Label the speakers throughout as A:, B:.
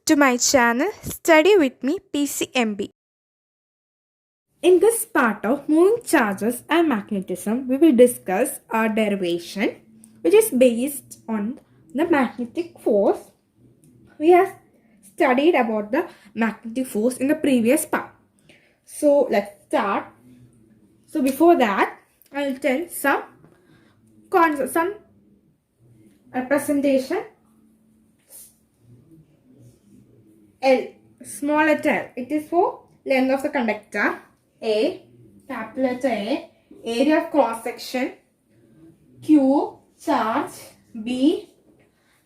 A: to my channel Study with me PCMB. In this part of moving charges and magnetism, we will discuss our derivation, which is based on the magnetic force. We have studied about the magnetic force in the previous part. So let's start. So before that, I will tell some representation. L, small letter L, it is for length of the conductor. A, capital letter A, area of cross section. Q, charge. B,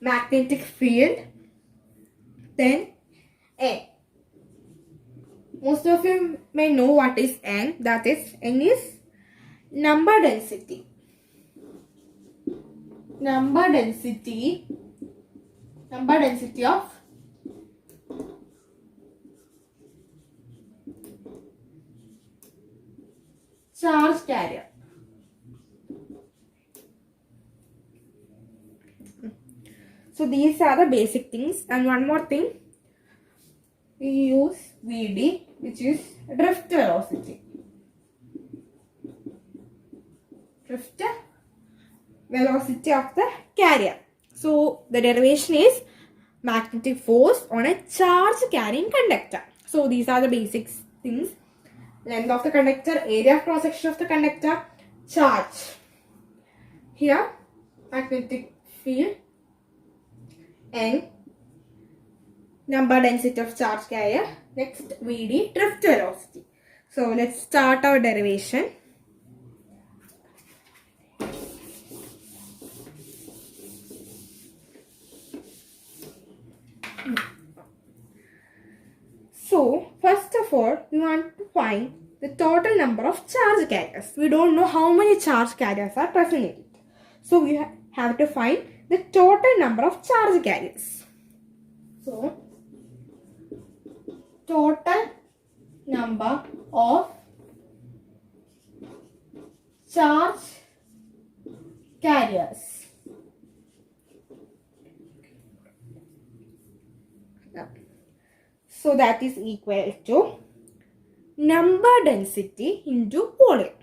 A: magnetic field. Then N. Most of you may know what is N. That is, N is number density. Number density of charge carrier. So these are the basic things, and one more thing, we use Vd, which is drift velocity. Drift velocity of the carrier. So the derivation is magnetic force on a charge carrying conductor. So these are the basic things. Length of the conductor, area of cross section of the conductor, charge. Here, magnetic field, and number density of charge carrier. Next, Vd, drift velocity. So let's start our derivation. So first of all, we want to find the total number of charge carriers. We don't know how many charge carriers are present in it. So we have to find the total number of charge carriers. So total number of charge carriers. So that is equal to number density into volume.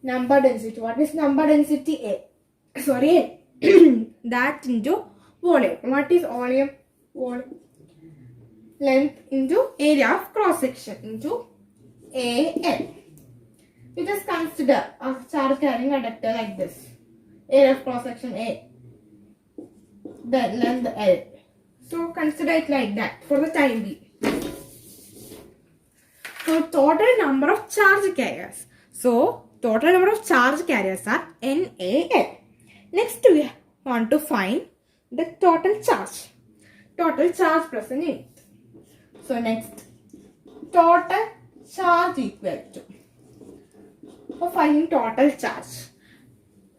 A: Number density. What is number density? A. Sorry, that into volume. What is volume? Volume. Length into area of cross section into AL. We just consider a charge carrying conductor like this. Area of cross section A. Then length L. So consider it like that for the time being. So total number of charge carriers. So total number of charge carriers are NaL. Next we want to find the total charge. Total charge present in it. So next, total charge equal to. For finding total charge.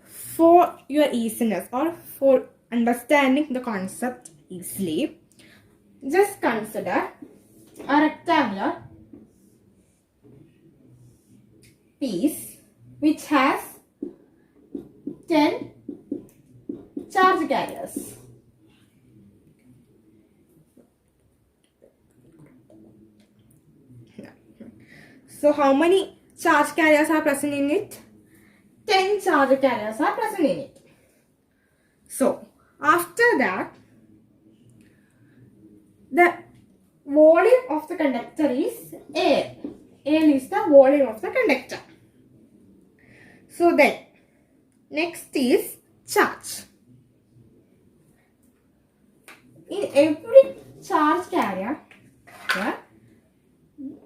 A: For your easiness or for understanding the concept easily, just consider a rectangular piece which has 10 charge carriers. So how many charge carriers are present in it? 10 charge carriers are present in it. So after that, the volume of the conductor is air. Air is the volume of the conductor. So then, next is charge. In every charge carrier,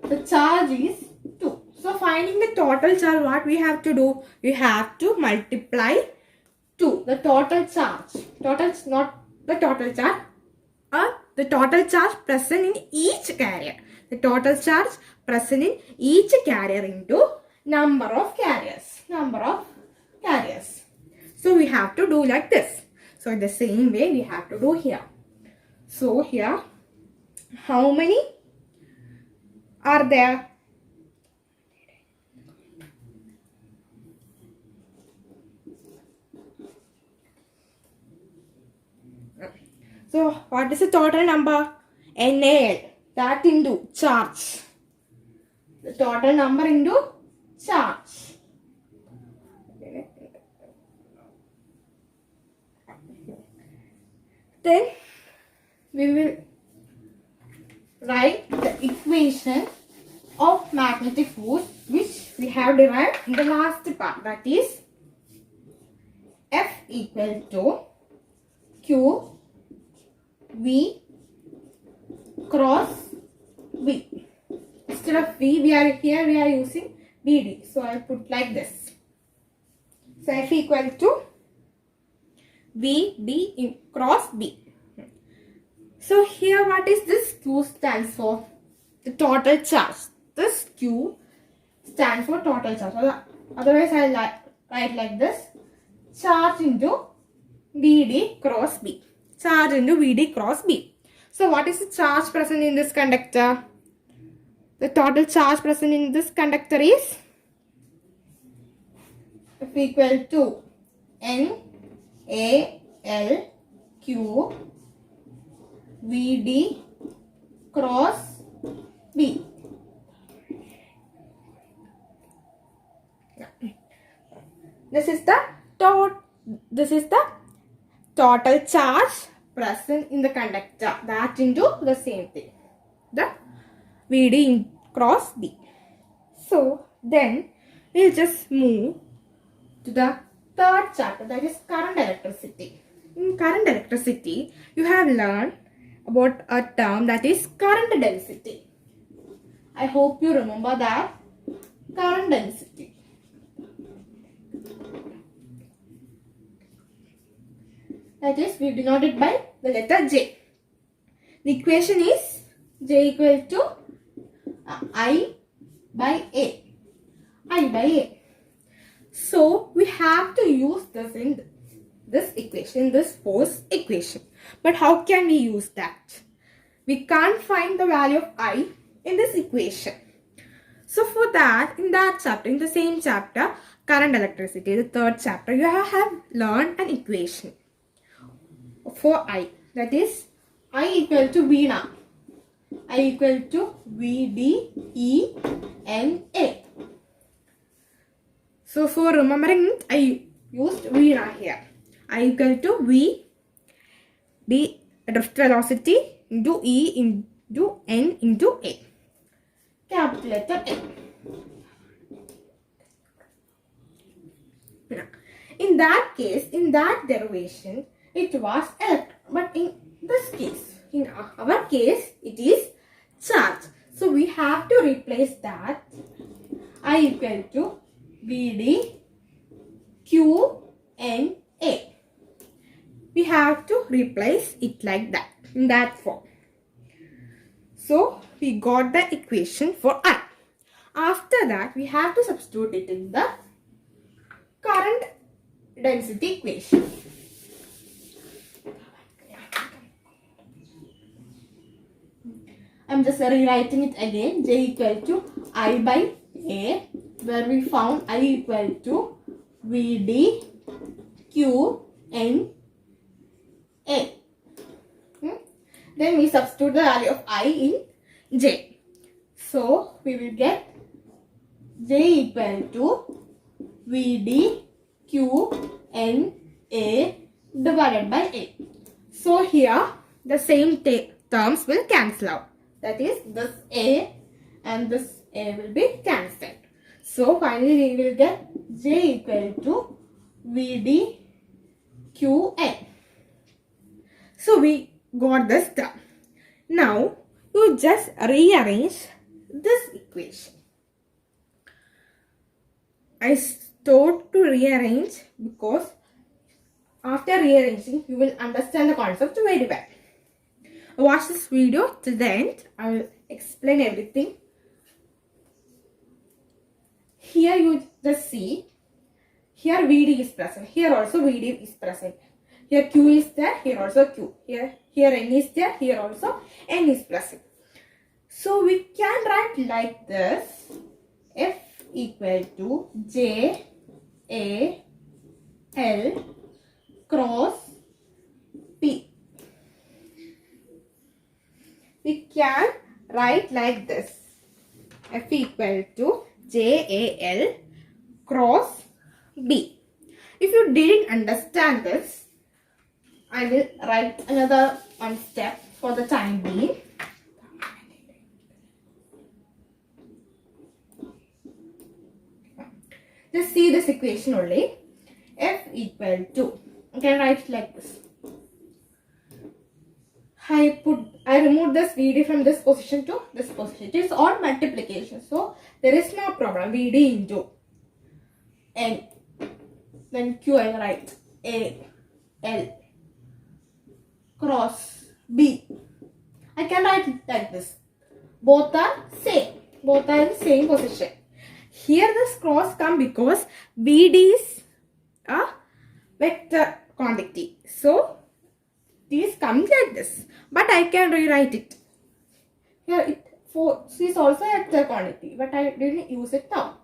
A: the charge is 2. So finding the total charge, what we have to do? We have to multiply 2, the total charge. Total, not the total charge. The total charge present in each carrier. The total charge present in each carrier into number of carriers. Number of carriers. So we have to do like this. So in the same way we have to do here. So here, how many are there? So what is the total number? NaL. That into charge. The total number into charge. Then we will write the equation of magnetic force which we have derived in the last part, that is F equal to Q V cross V. Instead of V, we are using VD. So I will put like this. So F equal to VD in cross V. So here what is this? Q stands for the total charge. This Q stands for total charge. Otherwise I will write like this. Charge into VD cross B. Charge into VD cross B. So what is the charge present in this conductor? The total charge present in this conductor is F equal to NaL Q VD cross B. This is the total charge present in the conductor. That into the same thing, the VD cross B. So then we will just move to the third chapter, that is current electricity. In current electricity, you have learned about a term that is current density. I hope you remember that. Current density. That is, we denote it by the letter J. The equation is J equal to I by A. I by A. So we have to use this in this equation, this force equation. But how can we use that? We can't find the value of I in this equation. So for that, in that chapter, in the same chapter, current electricity, the third chapter, you have learned an equation for I. That is, I equal to V naught. I equal to VDENA. So for remembering it, I used V naught here. I equal to V D drift velocity into E into N into A. Capital letter A. In that case, in that derivation, it was electron. But in this case, in our case, it is charge. So we have to replace that. I equal to VD QNA. We have to replace it like that, in that form. So we got the equation for I. After that, we have to substitute it in the current density equation. I'm just rewriting it again. J equal to I by A, where we found I equal to VD Q N A. Then we substitute the value of I in J. So we will get J equal to VD Q N A divided by A. So here the same terms will cancel out. That is, this A and this A will be cancelled. So finally we will get J equal to VD QN. So we got this term. Now you just rearrange this equation. I told to rearrange because after rearranging you will understand the concept very well. Watch this video till the end. I will explain everything. Here you just see, here VD is present, here also VD is present. Here Q is there, here also Q. Here N is there, here also N is present. So we can write like this. F equal to J A L cross P. can write like this. F equal to JAL cross B. If you didn't understand this, I will write another one step for the time being. Just see this equation only. F equal to, you can write it like this. I remove this VD from this position to this position. It is odd multiplication, so there is no problem. VD into N, then Q I write A L cross B. I can write it like this. Both are same. Both are in the same position. Here this cross come because VD is a vector quantity. So these come like this. But I can rewrite it. Here it is also a vector quantity, but I didn't use it now.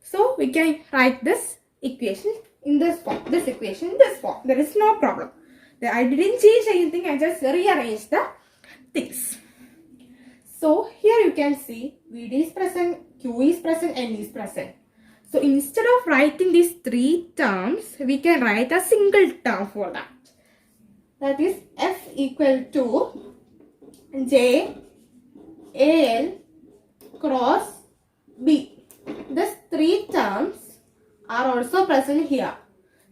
A: So we can write this equation in this form. This equation in this form. There is no problem. I didn't change anything. I just rearranged the things. So here you can see VD is present, Q is present, N is present. So instead of writing these three terms, we can write a single term for that. That is F equal to J A L cross B. These three terms are also present here.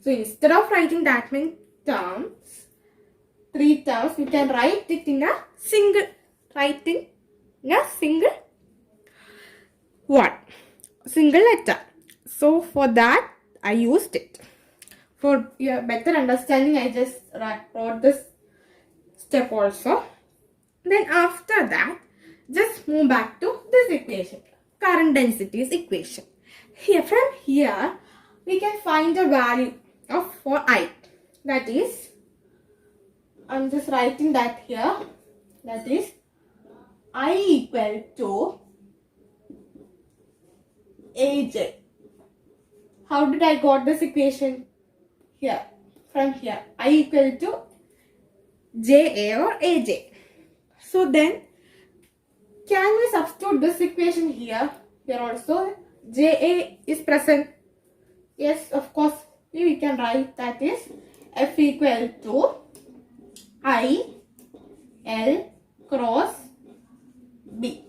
A: So instead of writing that many terms, three terms, we can write it in a single, single letter. So for that I used it. For your better understanding, I just wrote this step also. Then after that, just move back to this equation, current densities equation. From here, we can find the value of for I. That is, I'm just writing that here. That is I equal to AJ. How did I got this equation? Here, from here, I equal to JA or AJ. So then, can we substitute this equation here? Here also, JA is present. Yes, of course, we can write that is F equal to I L cross B.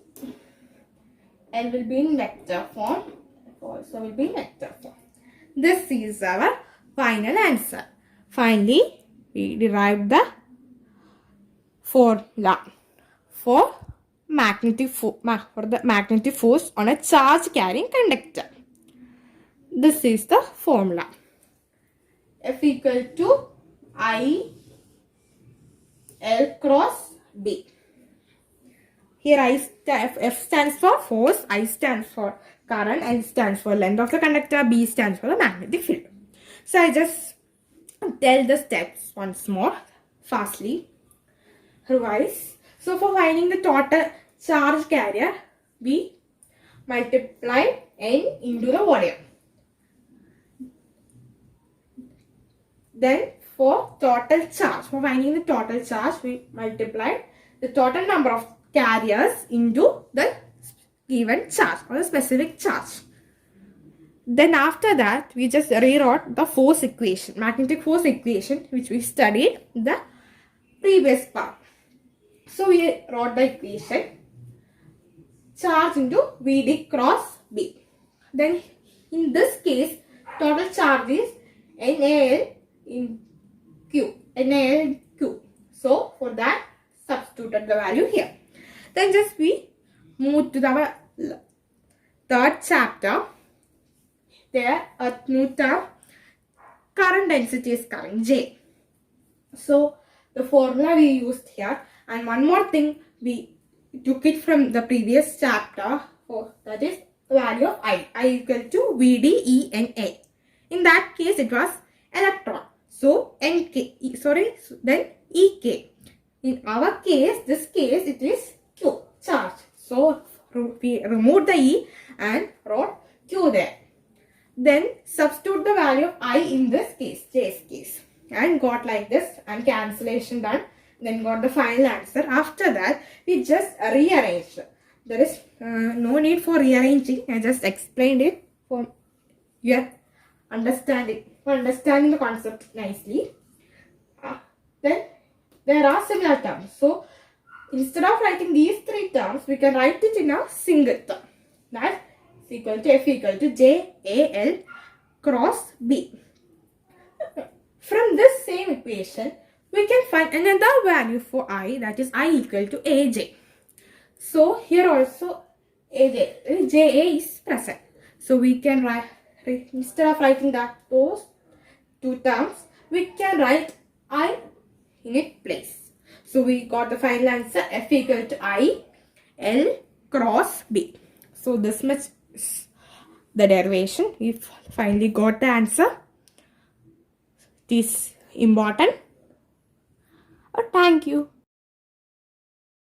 A: L will be in vector form. F also will be in vector form. This is our final answer. Finally, we derived the formula for the magnetic force on a charge carrying conductor. This is the formula. F equal to I L cross B. Here F stands for force, I stands for current, L stands for length of the conductor, B stands for the magnetic field. So I just tell the steps once more, fastly, revise. So for finding the total charge carrier, we multiply N into the volume. Then for total charge, for finding the total charge, we multiply the total number of carriers into the given charge or the specific charge. Then after that, we just rewrote the force equation, magnetic force equation, which we studied in the previous part. So we wrote the equation, charge into VD cross B. Then in this case, total charge is NAL in Q, NAL in Q. So for that, substituted the value here. Then just we move to our third chapter. There a new term, current density is coming, J. So the formula we used here, and one more thing, we took it from the previous chapter, that is the value of I equal to VDENA. In that case, it was electron. So then EK. In our case, this case, it is Q, charge. So we removed the E and wrote Q there. Then substitute the value of I in this case, J's case, and got like this, and cancellation done. then got the final answer. After that, we just rearranged. There is no need for rearranging. I just explained it for your understanding, for understanding the concept nicely. Then there are similar terms. So instead of writing these three terms, we can write it in a single term. That is equal to F equal to JAL cross B. From this same equation, we can find another value for I, that is I equal to AJ. So here also AJ, JA is present. So we can write, instead of writing those two terms, we can write I in its place. So we got the final answer, F equal to I L cross B. So this much is the derivation. We finally got the answer. It is important. Thank you.